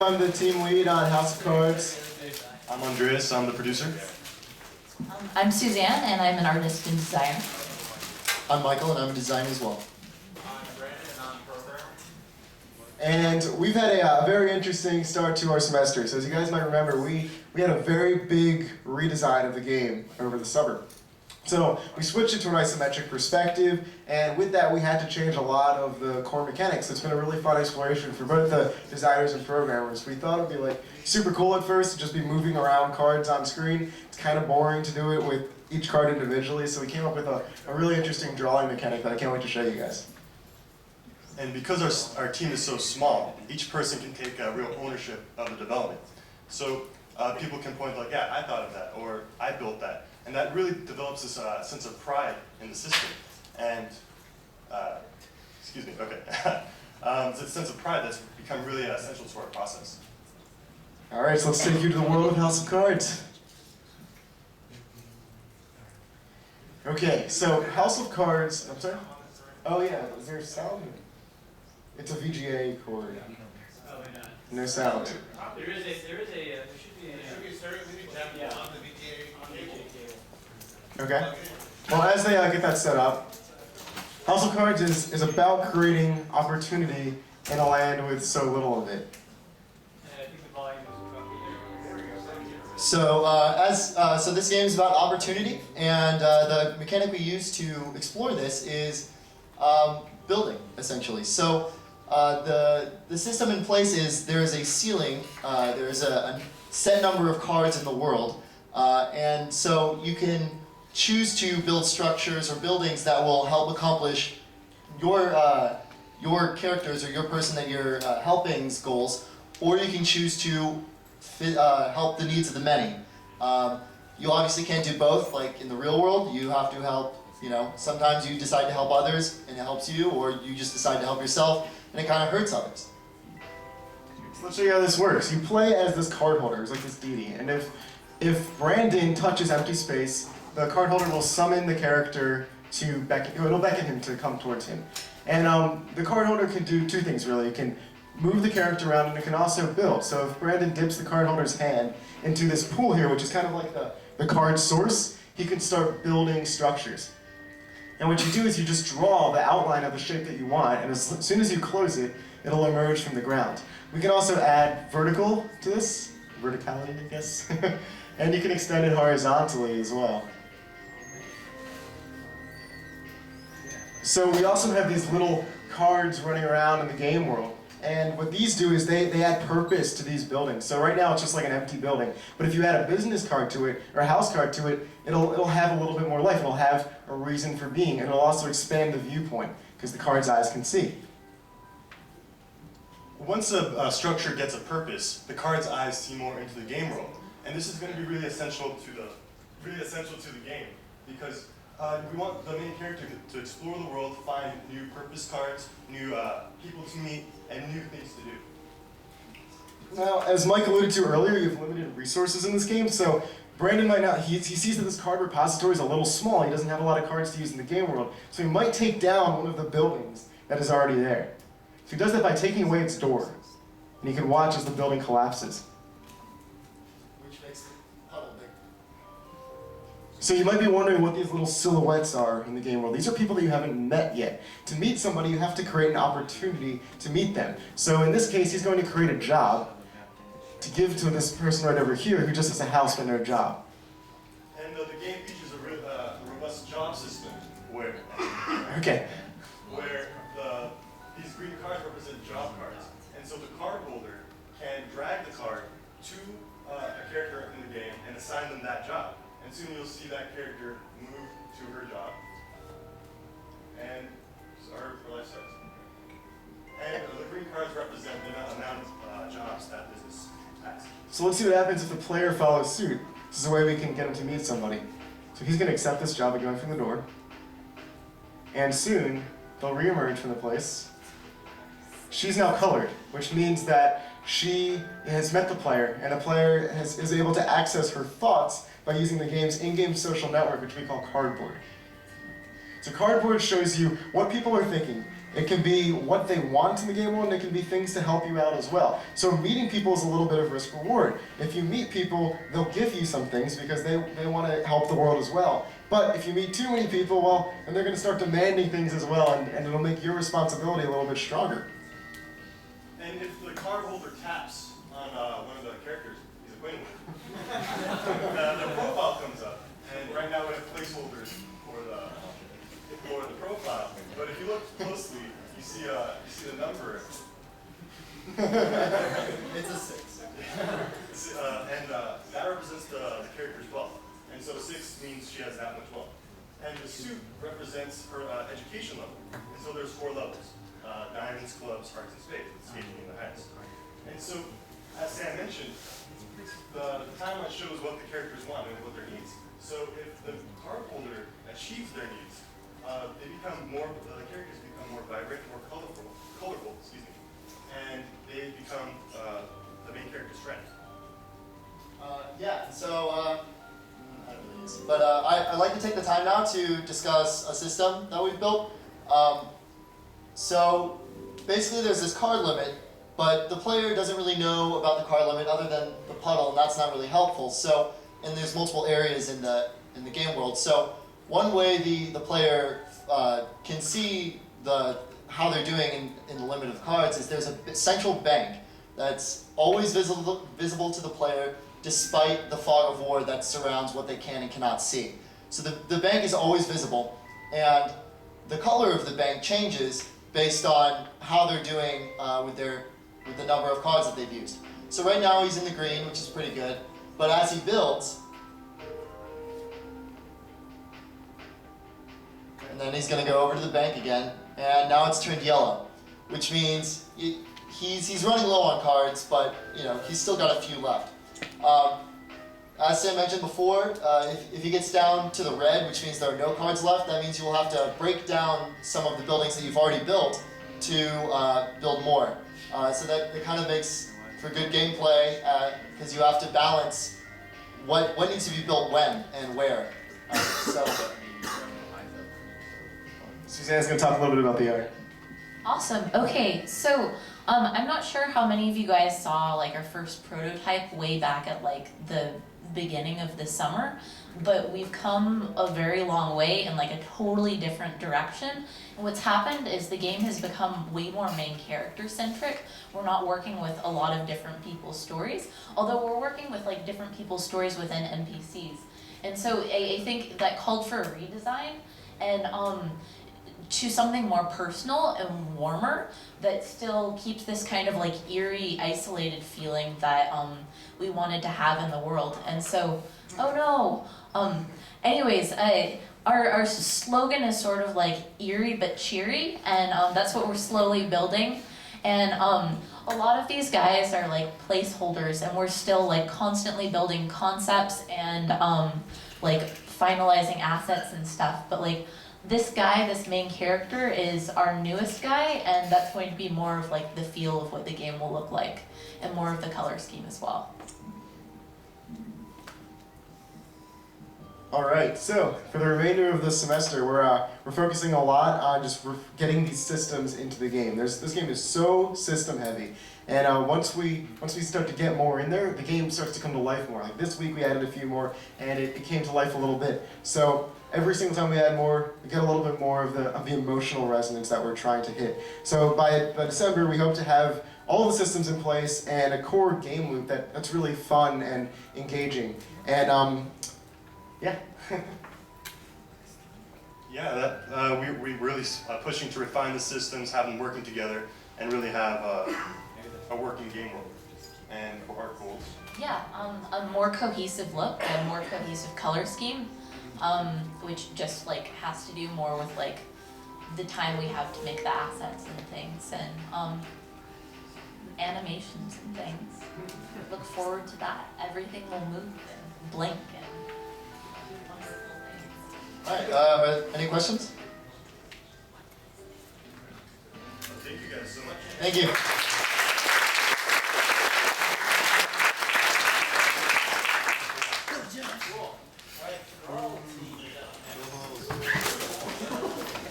I'm the team lead on House of Cards. I'm Andreas, I'm the producer. I'm Suzanne, and I'm an artist and designer. I'm Michael, and I'm a designer as well. I'm Brandon, and I'm programmer. And we've had a very interesting start to our semester. So as you guys might remember, we had a very big redesign of the game over the summer. So we switched it to an isometric perspective, and with that we had to change a lot of the core mechanics. It's been a really fun exploration for both the designers and programmers. We thought it would be like super cool at first to just be moving around cards on screen. It's kind of boring to do it with each card individually, so we came up with a really interesting drawing mechanic that I can't wait to show you guys. And because our team is so small, each person can take real ownership of the development. So people can point like, yeah, I thought of that, or I built that. And that really develops this sense of pride in the system. And, excuse me, okay. It's a sense of pride that's become really essential to our process. All right, so let's take you to the world of House of Cards. Okay, so House of Cards, I'm sorry? Oh yeah, is there sound? It's a VGA chord. No sound. There should be a stereo example on the VGA cable. Okay. Well, as they get that set up, House of Cards is about creating opportunity in a land with so little of it. I think the volume is about there. So this game is about opportunity, and the mechanic we use to explore this is building, essentially. So the system in place is there is a ceiling, there is a set number of cards in the world, and so you can choose to build structures or buildings that will help accomplish your characters or your person that you're helping's goals, or you can choose to help the needs of the many. You obviously can't do both. Like in the real world, you have to help, sometimes you decide to help others and it helps you, or you just decide to help yourself and it kind of hurts others. So let's show you how this works. You play as this card holder, it's like this deity, and if Brandon touches empty space, the card holder will summon the character to it'll beckon him to come towards him. And the card holder can do two things really. It can move the character around, and it can also build. So if Brandon dips the card holder's hand into this pool here, which is kind of like the card source, he can start building structures. And what you do is you just draw the outline of the shape that you want, and as soon as you close it, it'll emerge from the ground. We can also add vertical to this, verticality I guess, and you can extend it horizontally as well. So we also have these little cards running around in the game world. And what these do is they add purpose to these buildings. So right now it's just like an empty building. But if you add a business card to it, or a house card to it, it'll have a little bit more life. It'll have a reason for being. And it'll also expand the viewpoint, because the card's eyes can see. Once a structure gets a purpose, the card's eyes see more into the game world. And this is going to be really essential to the game, because we want the main character to explore the world, find new purpose cards, new people to meet, and new things to do. Now, as Mike alluded to earlier, you have limited resources in this game, so Brandon might not, he sees that this card repository is a little small, he doesn't have a lot of cards to use in the game world, so he might take down one of the buildings that is already there. So he does that by taking away its door, and he can watch as the building collapses. Which makes the puddle big. So you might be wondering what these little silhouettes are in the game world. These are people that you haven't met yet. To meet somebody, you have to create an opportunity to meet them. So in this case, he's going to create a job to give to this person right over here who just has a house but no job. And the game features a robust job system where Okay. These green cards represent job cards. And so the card holder can drag the card to a character in the game and assign them that job. And soon you'll see that character move to her job. And our life starts. And the green cards represent the amount of jobs that business has. So let's see what happens if the player follows suit. This is a way we can get him to meet somebody. So he's going to accept this job by going from the door. And soon, they'll reemerge from the place. She's now colored, which means that she has met the player, and the player is able to access her thoughts by using the game's in-game social network, which we call Cardboard. So Cardboard shows you what people are thinking, It can be what they want in the game world, and it can be things to help you out as well. So meeting people is a little bit of risk reward. If you meet people, they'll give you some things because they want to help the world as well. But if you meet too many people, well, then they're going to start demanding things as well, and it'll make your responsibility a little bit stronger. And if the card holder taps on one of the characters he's acquainted with, the profile comes up. And right now we have placeholders for the profile. But if you look closely, you see the number. It's a 6. And that represents the character's wealth. And so 6 means she has that much wealth. And the suit represents her education level. And so there's 4 levels. Diamonds, clubs, hearts, and spades, with spades being the highest. And so, as Sam mentioned, the timeline shows what the characters want and what their needs. So if the card holder achieves their needs, the characters become more vibrant, more colorful, and they become the main character's friend. Yeah, so, I don't really use it. But I'd like to take the time now to discuss a system that we've built. So basically there's this card limit, but the player doesn't really know about the card limit other than the puddle, and that's not really helpful. So, and there's multiple areas in the game world. So one way the player can see how they're doing in the limit of cards is there's a central bank that's always visible to the player despite the fog of war that surrounds what they can and cannot see. So the bank is always visible, and the color of the bank changes based on how they're doing with the number of cards that they've used. So right now he's in the green, which is pretty good, but as he builds, and then he's going to go over to the bank again, and now it's turned yellow, which means he's running low on cards, but he's still got a few left. As Sam mentioned before, if he gets down to the red, which means there are no cards left, that means you will have to break down some of the buildings that you've already built to build more. So that it kind of makes for good gameplay, because you have to balance what needs to be built when and where. Suzanne's going to talk a little bit about the art. Awesome. Okay, so I'm not sure how many of you guys saw like our first prototype way back at like the beginning of the summer, but we've come a very long way in like a totally different direction. And what's happened is the game has become way more main character centric. We're not working with a lot of different people's stories, although we're working with like different people's stories within NPCs. And so I think that called for a redesign and to something more personal and warmer that still keeps this kind of like eerie, isolated feeling that we wanted to have in the world. And so, oh no. Anyways, our slogan is sort of like eerie but cheery, and that's what we're slowly building. And a lot of these guys are like placeholders, and we're still like constantly building concepts and like finalizing assets and stuff. But like this guy, this main character, is our newest guy, and that's going to be more of like the feel of what the game will look like, and more of the color scheme as well. All right, so for the remainder of the semester, we're focusing a lot on just getting these systems into the game. This game is so system heavy, and once we start to get more in there, the game starts to come to life more. Like this week, we added a few more, and it came to life a little bit. So every single time we add more, we get a little bit more of the emotional resonance that we're trying to hit. So by December, we hope to have all the systems in place and a core game loop that's really fun and engaging. And yeah. Yeah, we really pushing to refine the systems, have them working together, and really have a working game world. And for our goals. Yeah, a more cohesive look, a more cohesive color scheme, which just like has to do more with like the time we have to make the assets and things, and animations and things. Look forward to that. Everything will move and blink and wonderful things. Alright, any questions? Thank you guys so much. Thank you.